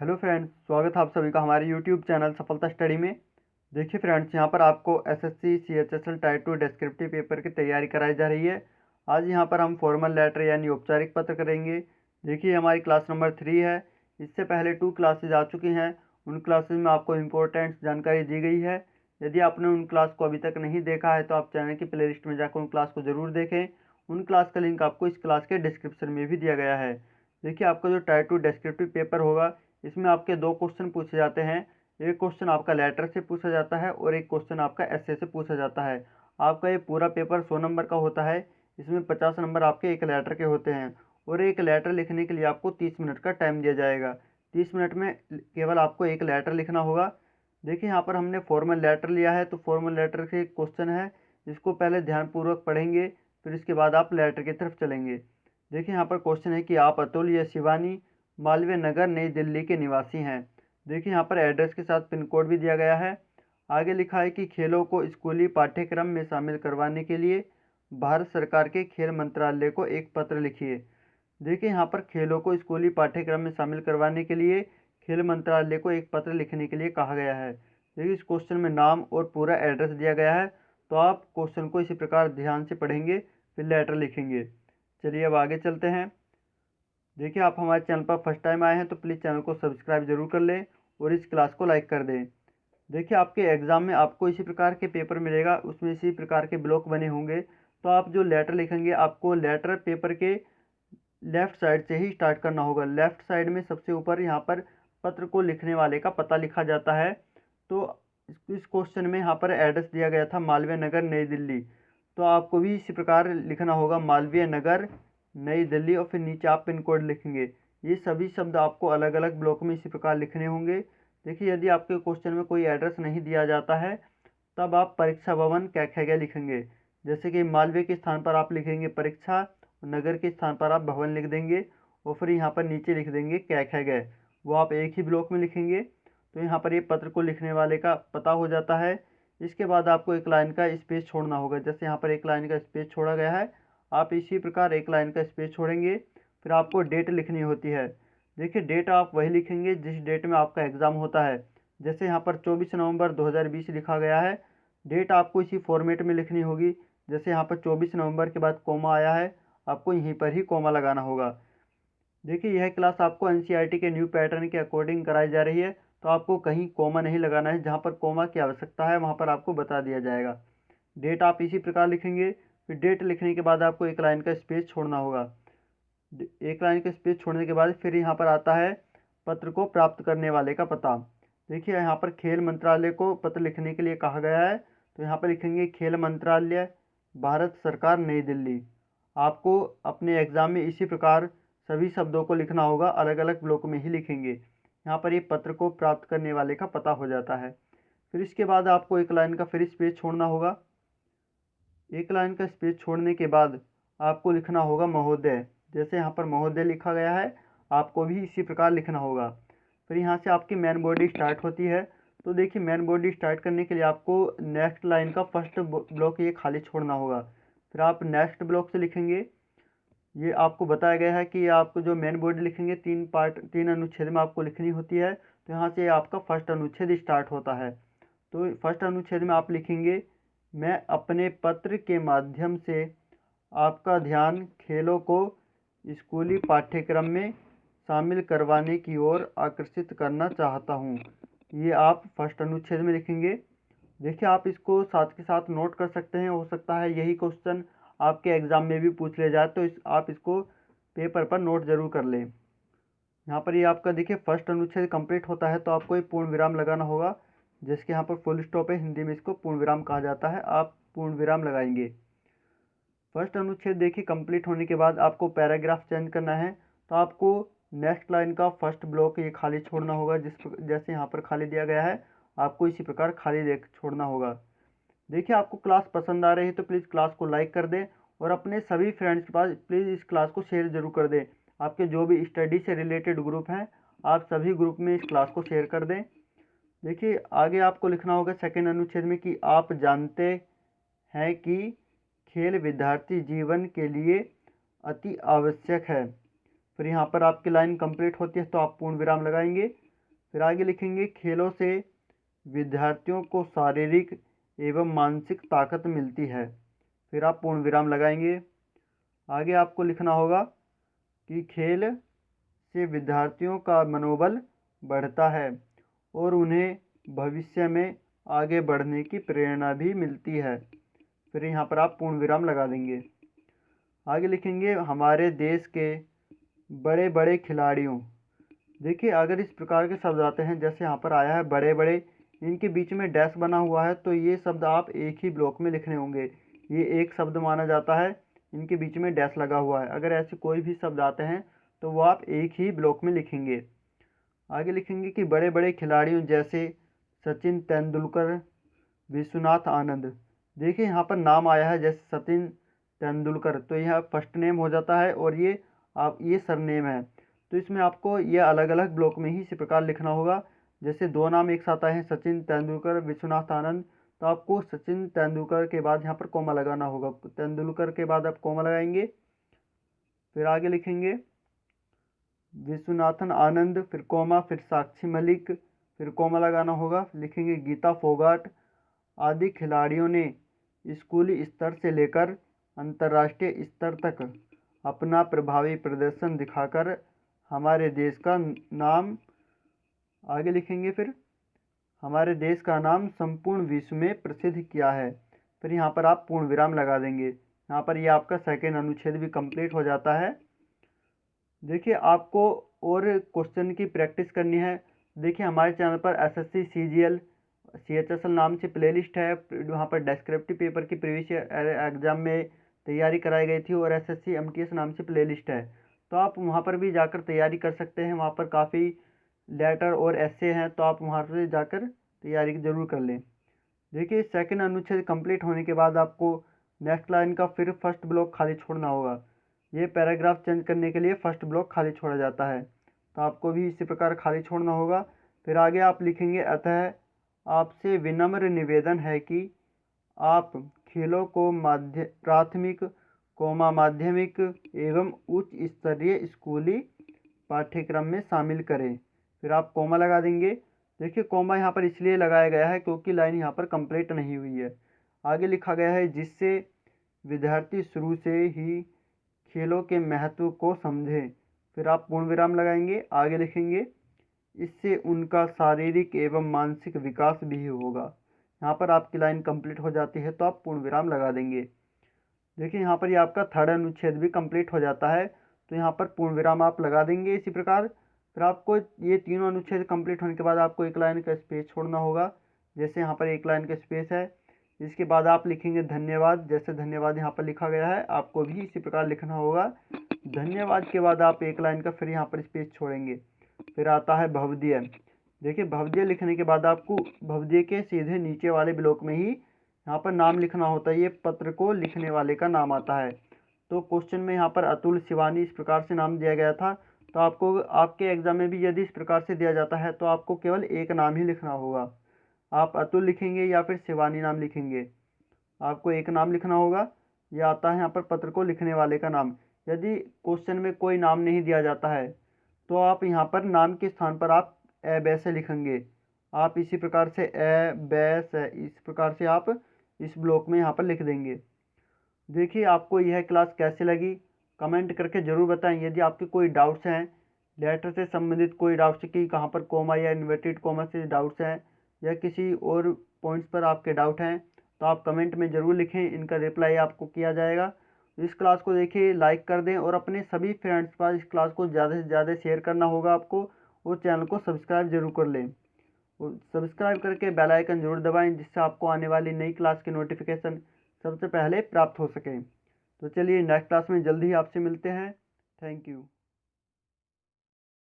Hello friends, स्वागत है आप सभी का हमारे यूट्यूब चैनल सफलता स्टडी में। देखिए फ्रेंड्स, यहाँ पर आपको SSC CHSL type 2 descriptive paper की तैयारी कराई जा रही है। आज यहाँ पर हम फॉर्मल लेटर यानी औपचारिक पत्र करेंगे। देखिए हमारी क्लास नंबर 3 है। इससे पहले 2 क्लासेज आ चुकी हैं। उन क्लासेज में आपको इम्पोर्टेंट जानकारी दी गई है। यदि आपने उन क्लास को अभी तक नहीं देखा है तो आप चैनल की प्ले लिस्ट में जाकर उन क्लास को ज़रूर देखें। उन क्लास का लिंक आपको इस क्लास के डिस्क्रिप्शन में भी दिया गया है। देखिए आपका जो टाइप 2 डिस्क्रिप्टिव पेपर होगा, इसमें आपके 2 क्वेश्चन पूछे जाते हैं। एक क्वेश्चन आपका लेटर से पूछा जाता है और एक क्वेश्चन आपका एस्से से पूछा जाता है। आपका ये पूरा पेपर 100 नंबर का होता है। इसमें 50 नंबर आपके एक लेटर के होते हैं और एक लेटर लिखने के लिए आपको 30 मिनट का टाइम दिया जाएगा। 30 मिनट में केवल आपको एक लेटर लिखना होगा। देखिए यहाँ पर हमने फॉर्मल लेटर लिया है, तो फॉर्मल लेटर के क्वेश्चन है, इसको पहले ध्यानपूर्वक पढ़ेंगे, फिर इसके बाद आप लेटर की तरफ चलेंगे। देखिए यहाँ पर क्वेश्चन है कि आप अतुल या शिवानी मालवीय नगर नई दिल्ली के निवासी हैं। देखिए यहाँ पर एड्रेस के साथ पिन कोड भी दिया गया है। आगे लिखा है कि खेलों को स्कूली पाठ्यक्रम में शामिल करवाने के लिए भारत सरकार के खेल मंत्रालय को एक पत्र लिखिए। देखिए यहाँ पर खेलों को स्कूली पाठ्यक्रम में शामिल करवाने के लिए खेल मंत्रालय को एक पत्र लिखने के लिए कहा गया है। देखिए इस क्वेश्चन में नाम और पूरा एड्रेस दिया गया है, तो आप क्वेश्चन को इसी प्रकार ध्यान से पढ़ेंगे, फिर लेटर लिखेंगे। चलिए अब आगे चलते हैं। देखिए आप हमारे चैनल पर फर्स्ट टाइम आए हैं तो प्लीज़ चैनल को सब्सक्राइब जरूर कर लें और इस क्लास को लाइक कर दें। देखिए आपके एग्ज़ाम में आपको इसी प्रकार के पेपर मिलेगा, उसमें इसी प्रकार के ब्लॉक बने होंगे। तो आप जो लेटर लिखेंगे, आपको लेटर पेपर के लेफ़्ट साइड से ही स्टार्ट करना होगा। लेफ़्ट साइड में सबसे ऊपर यहाँ पर पत्र को लिखने वाले का पता लिखा जाता है। तो इस क्वेश्चन में यहाँ पर एड्रेस दिया गया था मालवीय नगर नई दिल्ली, तो आपको भी इसी प्रकार लिखना होगा मालवीय नगर नई दिल्ली और फिर नीचे आप पिन कोड लिखेंगे। ये सभी शब्द आपको अलग अलग ब्लॉक में इसी प्रकार लिखने होंगे। देखिए यदि आपके क्वेश्चन में कोई एड्रेस नहीं दिया जाता है, तब आप परीक्षा भवन कैखेगा लिखेंगे। जैसे कि मालवीय के स्थान पर आप लिखेंगे परीक्षा, नगर के स्थान पर आप भवन लिख देंगे और फिर यहाँ पर नीचे लिख देंगे कैखेगा। वो आप एक ही ब्लॉक में लिखेंगे। तो यहाँ पर ये पत्र को लिखने वाले का पता हो जाता है। इसके बाद आपको एक लाइन का स्पेस छोड़ना होगा। जैसे यहाँ पर एक लाइन का स्पेस छोड़ा गया है, आप इसी प्रकार एक लाइन का स्पेस छोड़ेंगे। फिर आपको डेट लिखनी होती है। देखिए डेट आप वही लिखेंगे जिस डेट में आपका एग्ज़ाम होता है। जैसे यहाँ पर 24 नवंबर 2020 लिखा गया है, डेट आपको इसी फॉर्मेट में लिखनी होगी। जैसे यहाँ पर 24 नवंबर के बाद कोमा आया है, आपको यहीं पर ही कोमा लगाना होगा। देखिए यह क्लास आपको एनसीईआरटी के न्यू पैटर्न के अकॉर्डिंग कराई जा रही है, तो आपको कहीं कोमा नहीं लगाना है। जहाँ पर कोमा की आवश्यकता है वहाँ पर आपको बता दिया जाएगा। डेट आप इसी प्रकार लिखेंगे। फिर डेट लिखने के बाद आपको एक लाइन का स्पेस छोड़ना होगा। एक लाइन का स्पेस छोड़ने के बाद फिर यहाँ पर आता है पत्र को प्राप्त करने वाले का पता। देखिए यहाँ पर खेल मंत्रालय को पत्र लिखने के लिए कहा गया है, तो यहाँ पर लिखेंगे खेल मंत्रालय भारत सरकार नई दिल्ली। आपको अपने एग्ज़ाम में इसी प्रकार सभी शब्दों को लिखना होगा, अलग अलग ब्लॉक में ही लिखेंगे। यहाँ पर ये पत्र को प्राप्त करने वाले का पता हो जाता है। फिर इसके बाद आपको एक लाइन का फिर स्पेस छोड़ना होगा। एक लाइन का स्पेस छोड़ने के बाद आपको लिखना होगा महोदय। जैसे यहाँ पर महोदय लिखा गया है, आपको भी इसी प्रकार लिखना होगा। फिर यहाँ से आपकी मेन बॉडी स्टार्ट होती है। तो देखिए मेन बॉडी स्टार्ट करने के लिए आपको नेक्स्ट लाइन का फर्स्ट ब्लॉक ये खाली छोड़ना होगा। फिर आप नेक्स्ट ब्लॉक से लिखेंगे। ये आपको बताया गया है कि आपको जो मेन बॉडी लिखेंगे 3 पार्ट 3 अनुच्छेद में आपको लिखनी होती है। तो यहाँ से आपका फर्स्ट अनुच्छेद स्टार्ट होता है। तो फर्स्ट अनुच्छेद में आप लिखेंगे, मैं अपने पत्र के माध्यम से आपका ध्यान खेलों को स्कूली पाठ्यक्रम में शामिल करवाने की ओर आकर्षित करना चाहता हूँ। ये आप फर्स्ट अनुच्छेद में लिखेंगे। देखिए आप इसको साथ के साथ नोट कर सकते हैं, हो सकता है यही क्वेश्चन आपके एग्ज़ाम में भी पूछ ले जाए, तो आप इसको पेपर पर नोट ज़रूर कर लें। यहाँ पर ये आपका देखिए फर्स्ट अनुच्छेद कंप्लीट होता है, तो आपको एक पूर्ण विराम लगाना होगा, जिसके यहाँ पर फुल स्टॉप है, हिंदी में इसको पूर्ण विराम कहा जाता है। आप पूर्ण विराम लगाएंगे। फर्स्ट अनुच्छेद देखिए कंप्लीट होने के बाद आपको पैराग्राफ चेंज करना है, तो आपको नेक्स्ट लाइन का फर्स्ट ब्लॉक ये खाली छोड़ना होगा। जैसे यहाँ पर खाली दिया गया है, आपको इसी प्रकार खाली छोड़ना होगा। देखिए आपको क्लास पसंद आ रही है तो प्लीज़ क्लास को लाइक कर दें और अपने सभी फ्रेंड्स के पास प्लीज़ इस क्लास को शेयर जरूर कर दें। आपके जो भी स्टडी से रिलेटेड ग्रुप हैं, आप सभी ग्रुप में इस क्लास को शेयर कर दें। देखिए आगे आपको लिखना होगा सेकंड अनुच्छेद में कि आप जानते हैं कि खेल विद्यार्थी जीवन के लिए अति आवश्यक है। फिर यहाँ पर आपकी लाइन कंप्लीट होती है, तो आप पूर्ण विराम लगाएंगे। फिर आगे लिखेंगे खेलों से विद्यार्थियों को शारीरिक एवं मानसिक ताकत मिलती है। फिर आप पूर्ण विराम लगाएंगे। आगे आपको लिखना होगा कि खेल से विद्यार्थियों का मनोबल बढ़ता है और उन्हें भविष्य में आगे बढ़ने की प्रेरणा भी मिलती है। फिर यहाँ पर आप पूर्ण विराम लगा देंगे। आगे लिखेंगे हमारे देश के बड़े बड़े खिलाड़ियों। देखिए अगर इस प्रकार के शब्द आते हैं, जैसे यहाँ पर आया है बड़े बड़े, इनके बीच में डैश बना हुआ है, तो ये शब्द आप एक ही ब्लॉक में लिखने होंगे। ये एक शब्द माना जाता है, इनके बीच में डैश लगा हुआ है। अगर ऐसे कोई भी शब्द आते हैं तो वो आप एक ही ब्लॉक में लिखेंगे। आगे लिखेंगे कि बड़े बड़े खिलाड़ियों जैसे सचिन तेंदुलकर, विश्वनाथ आनंद। देखिए यहाँ पर नाम आया है जैसे सचिन तेंदुलकर, तो यह फर्स्ट नेम हो जाता है और ये सरनेम है। तो इसमें आपको ये अलग अलग ब्लॉक में ही इसी प्रकार लिखना होगा। जैसे दो नाम एक साथ आए हैं, सचिन तेंदुलकर, विश्वनाथ आनंद, तो आपको सचिन तेंदुलकर के बाद यहाँ पर कोमा लगाना होगा। तेंदुलकर के बाद आप कोमा लगाएंगे। फिर आगे लिखेंगे विश्वनाथन आनंद, फिर कोमा, फिर साक्षी मलिक, फिर कोमा लगाना होगा। लिखेंगे गीता फोगाट आदि खिलाड़ियों ने स्कूली स्तर से लेकर अंतर्राष्ट्रीय स्तर तक अपना प्रभावी प्रदर्शन दिखाकर हमारे देश का नाम, आगे लिखेंगे फिर हमारे देश का नाम संपूर्ण विश्व में प्रसिद्ध किया है। फिर यहाँ पर आप पूर्ण विराम लगा देंगे। यहाँ पर ये आपका सेकेंड अनुच्छेद भी कंप्लीट हो जाता है। देखिए आपको और क्वेश्चन की प्रैक्टिस करनी है। देखिए हमारे चैनल पर एसएससी सीजीएल सीएचएसएल नाम से प्लेलिस्ट है। वहाँ पर डेस्क्रिप्टिव पेपर की प्रीवियस एग्जाम में तैयारी कराई गई थी और एसएससी एमटीएस नाम से प्लेलिस्ट है, तो आप वहाँ पर भी जाकर तैयारी कर सकते हैं। वहाँ पर काफ़ी लेटर और ऐसे हैं, तो आप वहाँ से जाकर तैयारी जरूर कर लें। देखिए सेकंड अनुच्छेद कंप्लीट होने के बाद आपको नेक्स्ट लाइन का फिर फर्स्ट ब्लॉक खाली छोड़ना होगा। ये पैराग्राफ चेंज करने के लिए फर्स्ट ब्लॉक खाली छोड़ा जाता है, तो आपको भी इसी प्रकार खाली छोड़ना होगा। फिर आगे आप लिखेंगे अतः आपसे विनम्र निवेदन है कि आप खेलों को प्राथमिक माध्यमिक एवं उच्च स्तरीय स्कूली पाठ्यक्रम में शामिल करें। फिर आप कोमा लगा देंगे। देखिए कोमा यहाँ पर इसलिए लगाया गया है क्योंकि लाइन यहाँ पर कंप्लीट नहीं हुई है। आगे लिखा गया है जिससे विद्यार्थी शुरू से ही खेलों के महत्व को समझें। फिर आप पूर्ण विराम लगाएंगे। आगे लिखेंगे इससे उनका शारीरिक एवं मानसिक विकास भी होगा। यहाँ पर आपकी लाइन कंप्लीट हो जाती है, तो आप पूर्ण विराम लगा देंगे। देखिए यहाँ पर ये आपका थर्ड अनुच्छेद भी कंप्लीट हो जाता है, तो यहाँ पर पूर्ण विराम आप लगा देंगे इसी प्रकार। फिर आपको ये तीनों अनुच्छेद कंप्लीट होने के बाद आपको एक लाइन का स्पेस छोड़ना होगा। जैसे यहाँ पर एक लाइन का स्पेस है, इसके बाद आप लिखेंगे धन्यवाद। जैसे धन्यवाद यहाँ पर लिखा गया है, आपको भी इसी प्रकार लिखना होगा। धन्यवाद के बाद आप एक लाइन का फिर यहाँ पर स्पेस छोड़ेंगे। फिर आता है भवदीय। देखिए भवदीय लिखने के बाद आपको भवदीय के सीधे नीचे वाले ब्लॉक में ही यहाँ पर नाम लिखना होता है। ये पत्र को लिखने वाले का नाम आता है। तो क्वेश्चन में यहाँ पर अतुल शिवानी इस प्रकार से नाम दिया गया था, तो आपको आपके एग्जाम में भी यदि इस प्रकार से दिया जाता है तो आपको केवल एक नाम ही लिखना होगा। आप अतुल लिखेंगे या फिर शिवानी नाम लिखेंगे, आपको एक नाम लिखना होगा। यह आता है यहाँ पर पत्र को लिखने वाले का नाम। यदि क्वेश्चन में कोई नाम नहीं दिया जाता है तो आप यहाँ पर नाम के स्थान पर आप ए बै से लिखेंगे। आप इसी प्रकार से ए बै से इस प्रकार से आप इस ब्लॉक में यहाँ पर लिख देंगे। देखिए आपको यह क्लास कैसे लगी कमेंट करके ज़रूर बताएं। यदि आपके कोई डाउट्स हैं, लेटर से संबंधित कोई डाउट्स कि कहाँ पर कोमा या इन्वर्टेड कोमा से डाउट्स हैं या किसी और पॉइंट्स पर आपके डाउट हैं, तो आप कमेंट में ज़रूर लिखें, इनका रिप्लाई आपको किया जाएगा। इस क्लास को देखिए लाइक कर दें और अपने सभी फ्रेंड्स पास इस क्लास को ज़्यादा से ज़्यादा शेयर करना होगा आपको, और चैनल को सब्सक्राइब जरूर कर लें। और सब्सक्राइब करके बेल आइकन जरूर दबाएं, जिससे आपको आने वाली नई क्लास की नोटिफिकेशन सबसे पहले प्राप्त हो सके। तो चलिए नेक्स्ट क्लास में जल्दी ही आपसे मिलते हैं। Thank you.